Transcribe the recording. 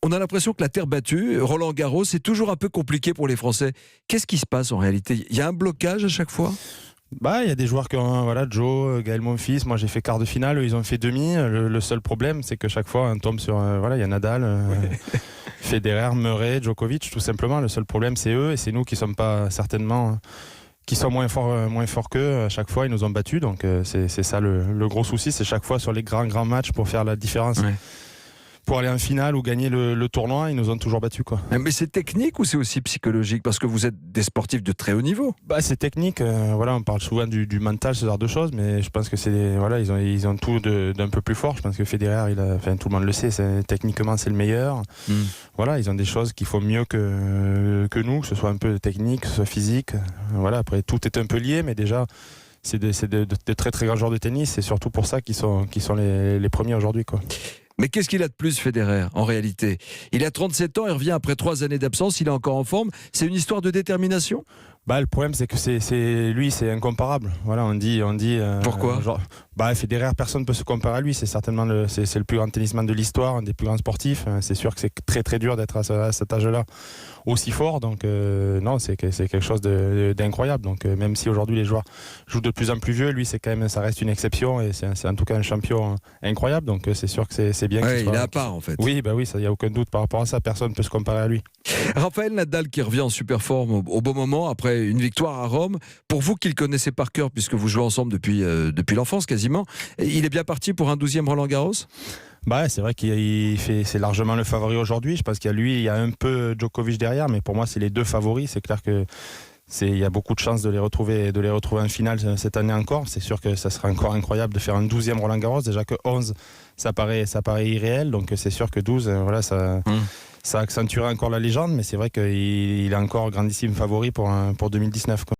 On a l'impression que la terre battue, Roland Garros, c'est toujours un peu compliqué pour les Français. Qu'est-ce qui se passe en réalité? Il y a un blocage à chaque fois? Il y a des joueurs qui ont, voilà, Joe, Gaël Monfils, moi j'ai fait quart de finale, eux, ils ont fait demi. Le seul problème, c'est que chaque fois on tombe sur, il y a Nadal, Federer, Murray, Djokovic, tout simplement. Le seul problème, c'est eux, et c'est nous qui sommes pas certainement, qui sont moins forts qu'eux. À chaque fois, ils nous ont battus, donc c'est ça le gros souci, c'est chaque fois sur les grands matchs pour faire la différence. Ouais. Pour aller en finale ou gagner le tournoi, ils nous ont toujours battus, quoi. Mais c'est technique ou c'est aussi psychologique? Parce que vous êtes des sportifs de très haut niveau. C'est technique. On parle souvent du mental, ce genre de choses, mais je pense que ils ont tout d'un peu plus fort. Je pense que Federer, tout le monde le sait, techniquement c'est le meilleur. Ils ont des choses qu'il faut mieux que nous, que ce soit un peu technique, que ce soit physique. Après tout est un peu lié, mais déjà c'est de très très grands joueurs de tennis. C'est surtout pour ça qu'ils sont les premiers aujourd'hui, quoi. Mais qu'est-ce qu'il a de plus, Federer, en réalité? Il a 37 ans, il revient après 3 années d'absence, il est encore en forme. C'est une histoire de détermination? Le problème, c'est que lui, c'est incomparable. On dit. Pourquoi? Federer, personne ne peut se comparer à lui. C'est certainement c'est le plus grand tennisman de l'histoire, un des plus grands sportifs. C'est sûr que c'est très très dur d'être à cet âge-là aussi fort. Donc non, c'est quelque chose d'incroyable. Donc même si aujourd'hui les joueurs jouent de plus en plus vieux, lui, ça reste une exception et c'est en tout cas un champion incroyable. Donc c'est sûr que c'est bien. Il est à part en fait. Oui, ça, il n'y a aucun doute par rapport à ça. Personne ne peut se comparer à lui. Raphaël Nadal qui revient en super forme au bon moment après une victoire à Rome. Pour vous qui le connaissez par cœur puisque vous jouez ensemble depuis l'enfance quasiment, il est bien parti pour un 12e Roland Garros? C'est vrai c'est largement le favori aujourd'hui. Je pense il y a un peu Djokovic derrière, mais pour moi c'est les deux favoris. C'est clair que il y a beaucoup de chances de les retrouver en finale cette année encore. C'est sûr que ça sera encore incroyable de faire un 12e Roland Garros. Déjà que 11, ça paraît irréel. Donc c'est sûr que 12, ça accentuera encore la légende. Mais c'est vrai qu'il est encore grandissime favori pour 2019, quoi.